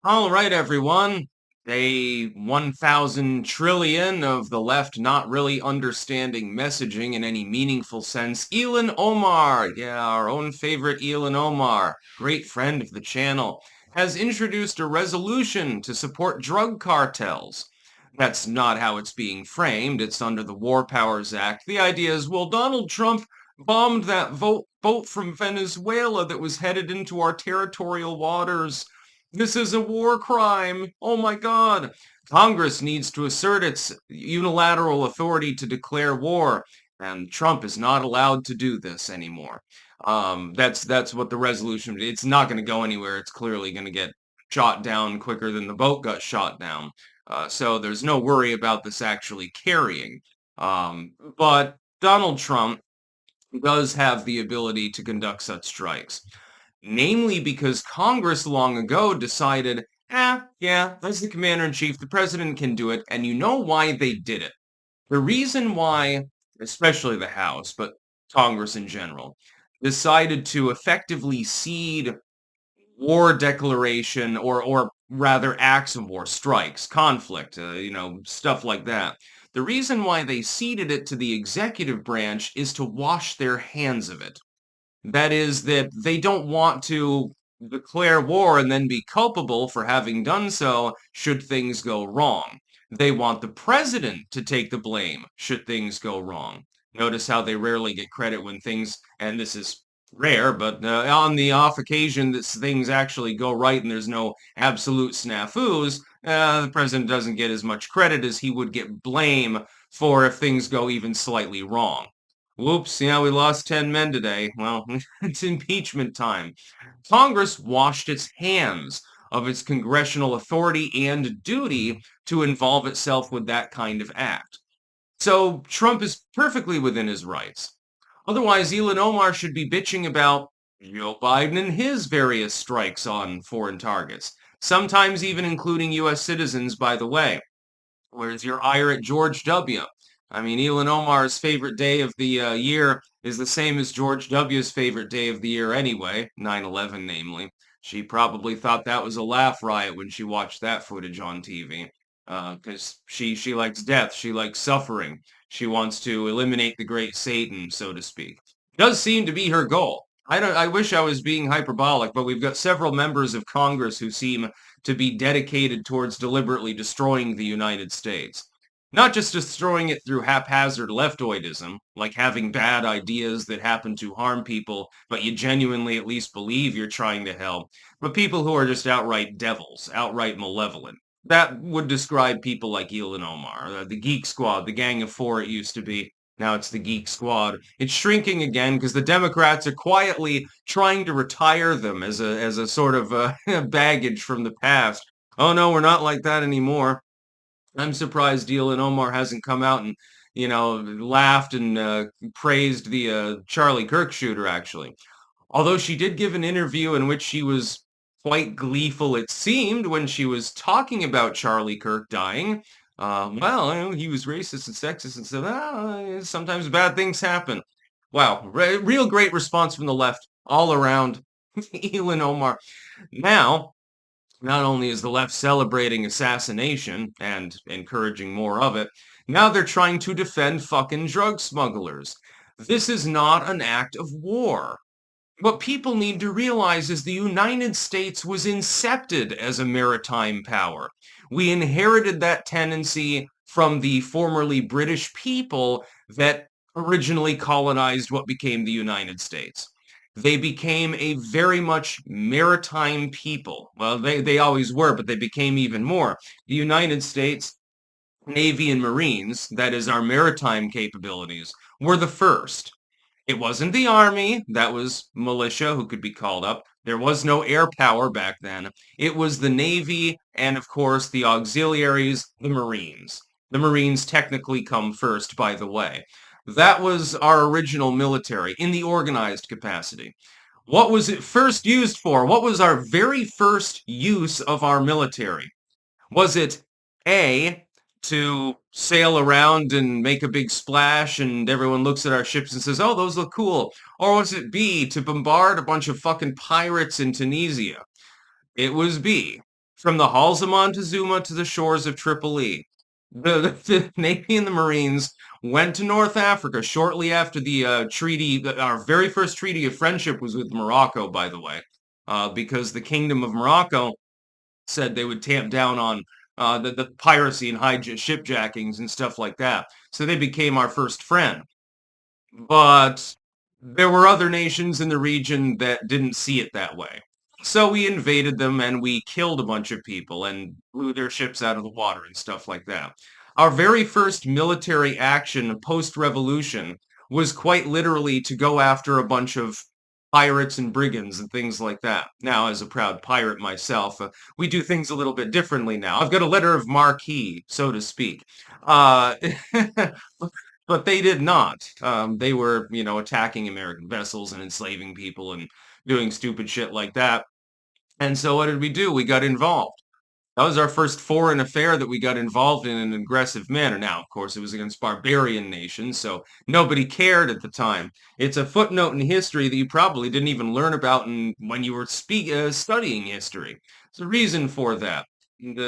All right, everyone. Day 1,000 trillion of the left not really understanding messaging in any meaningful sense. Ilhan Omar, yeah, our own favorite Ilhan Omar, great friend of the channel, has introduced a resolution to support drug cartels. That's not how it's being framed. It's under the War Powers Act. The idea is, well, Donald Trump bombed that boat from Venezuela that was headed into our territorial waters. This is a war crime. Oh my God. Congress needs to assert its unilateral authority to declare war, and Trump is not allowed to do this anymore. That's what the resolution. It's not going to go anywhere. It's clearly going to get shot down quicker than the boat got shot down. So there's no worry about this actually carrying. But Donald Trump does have the ability to conduct such strikes, namely because Congress long ago decided, yeah, that's the commander-in-chief, the president can do it, and you know why they did it. The reason why, especially the House, but Congress in general, decided to effectively cede war declaration or rather acts of war, strikes, conflict, stuff like that. The reason why they ceded it to the executive branch is to wash their hands of it. That is, that they don't want to declare war and then be culpable for having done so should things go wrong. They want the president to take the blame should things go wrong. Notice how they rarely get credit when things, and this is rare, but on the off occasion that things actually go right and there's no absolute snafus, the president doesn't get as much credit as he would get blame for if things go even slightly wrong. Whoops, yeah, we lost 10 men today. Well, it's impeachment time. Congress washed its hands of its congressional authority and duty to involve itself with that kind of act. So Trump is perfectly within his rights. Otherwise, Ilhan Omar should be bitching about Joe Biden and his various strikes on foreign targets, sometimes even including U.S. citizens, by the way. Where's your ire at George W.? I mean, Ilhan Omar's favorite day of the year is the same as George W.'s favorite day of the year anyway, 9/11 namely. She probably thought that was a laugh riot when she watched that footage on TV. Because she likes death, she likes suffering. She wants to eliminate the great Satan, so to speak. Does seem to be her goal. I wish I was being hyperbolic, but we've got several members of Congress who seem to be dedicated towards deliberately destroying the United States. Not just destroying it through haphazard leftoidism, like having bad ideas that happen to harm people, but you genuinely at least believe you're trying to help, but people who are just outright devils, outright malevolent. That would describe people like Ilhan Omar, the Geek Squad, the Gang of Four it used to be. Now it's the Geek Squad. It's shrinking again because the Democrats are quietly trying to retire them as a sort of baggage from the past. Oh no, we're not like that anymore. I'm surprised Ilhan Omar hasn't come out and, laughed and praised the Charlie Kirk shooter, actually. Although she did give an interview in which she was quite gleeful, it seemed, when she was talking about Charlie Kirk dying. Well, he was racist and sexist and stuff. Sometimes bad things happen. Wow, real great response from the left all around. Ilhan Omar. Now, not only is the left celebrating assassination and encouraging more of it, now they're trying to defend fucking drug smugglers. This is not an act of war. What people need to realize is the United States was incepted as a maritime power. We inherited that tendency from the formerly British people that originally colonized what became the United States. They became a very much maritime people. Well, they always were, but they became even more. The United States Navy and Marines, that is our maritime capabilities, were the first. It wasn't the army, that was militia who could be called up. There was no air power back then. It was the Navy and, of course, the auxiliaries, the Marines. The Marines technically come first, by the way. That was our original military in the organized capacity. What was it first used for? What was our very first use of our military? Was it A, to sail around and make a big splash and everyone looks at our ships and says, oh, those look cool? Or was it B, to bombard a bunch of fucking pirates in Tunisia? It was B. From the halls of Montezuma to the shores of Tripoli. The Navy and the Marines went to North Africa shortly after the treaty. Our very first treaty of friendship was with Morocco, by the way, because the Kingdom of Morocco said they would tamp down on the piracy and shipjackings and stuff like that. So they became our first friend. But there were other nations in the region that didn't see it that way. So we invaded them and we killed a bunch of people and blew their ships out of the water and stuff like that. Our very first military action post-revolution was quite literally to go after a bunch of pirates and brigands and things like that. Now, as a proud pirate myself, we do things a little bit differently now. I've got a letter of marque, so to speak. Uh, but they did not. They were, attacking American vessels and enslaving people and doing stupid shit like that. And so what did we do? We got involved. That was our first foreign affair that we got involved in an aggressive manner. Now, of course, it was against barbarian nations, so nobody cared at the time. It's a footnote in history that you probably didn't even learn about when you were studying history. There's a reason for that.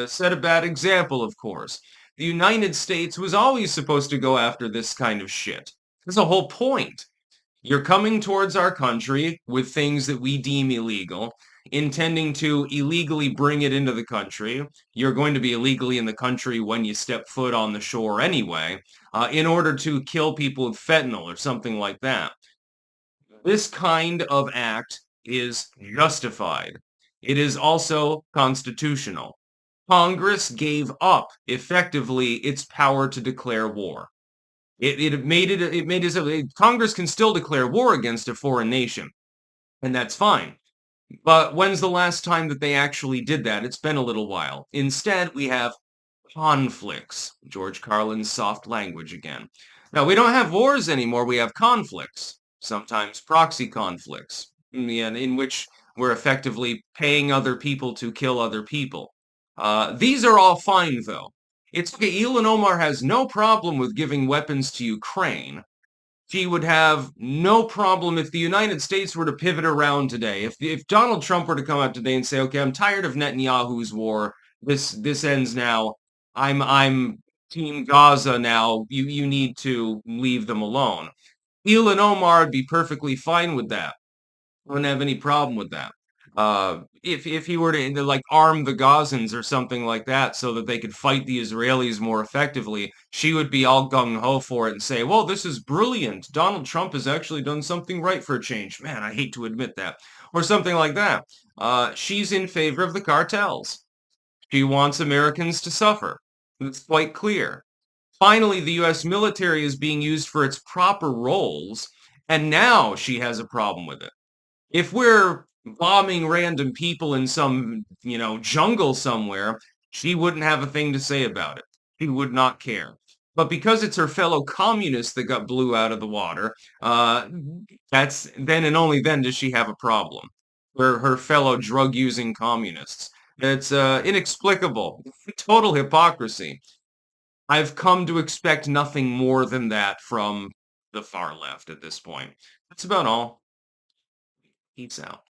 Set a bad example, of course. The United States was always supposed to go after this kind of shit. That's the whole point. You're coming towards our country with things that we deem illegal, intending to illegally bring it into the country. You're going to be illegally in the country when you step foot on the shore anyway, in order to kill people with fentanyl or something like that. This kind of act is justified. It is also constitutional. Congress gave up effectively its power to declare war. Congress can still declare war against a foreign nation, and that's fine. But when's the last time that they actually did that? It's been a little while. Instead, we have conflicts. George Carlin's soft language again. Now, we don't have wars anymore. We have conflicts, sometimes proxy conflicts, in which we're effectively paying other people to kill other people. These are all fine, though. It's okay. Ilhan Omar has no problem with giving weapons to Ukraine. She would have no problem if the United States were to pivot around today. If Donald Trump were to come out today and say, "Okay, I'm tired of Netanyahu's war. This ends now. I'm Team Gaza now. You need to leave them alone." Ilhan Omar would be perfectly fine with that. Wouldn't have any problem with that. If he were to like arm the Gazans or something like that so that they could fight the Israelis more effectively, she would be all gung ho for it and say, "Well, this is brilliant. Donald Trump has actually done something right for a change." Man, I hate to admit that, or something like that. She's in favor of the cartels. She wants Americans to suffer. It's quite clear. Finally, the U.S. military is being used for its proper roles, and now she has a problem with it. If we're bombing random people in some, jungle somewhere, she wouldn't have a thing to say about it. She would not care. But because it's her fellow communists that got blew out of the water, that's then and only then does she have a problem. Her fellow drug-using communists. It's inexplicable. Total hypocrisy. I've come to expect nothing more than that from the far left at this point. That's about all. Peace out.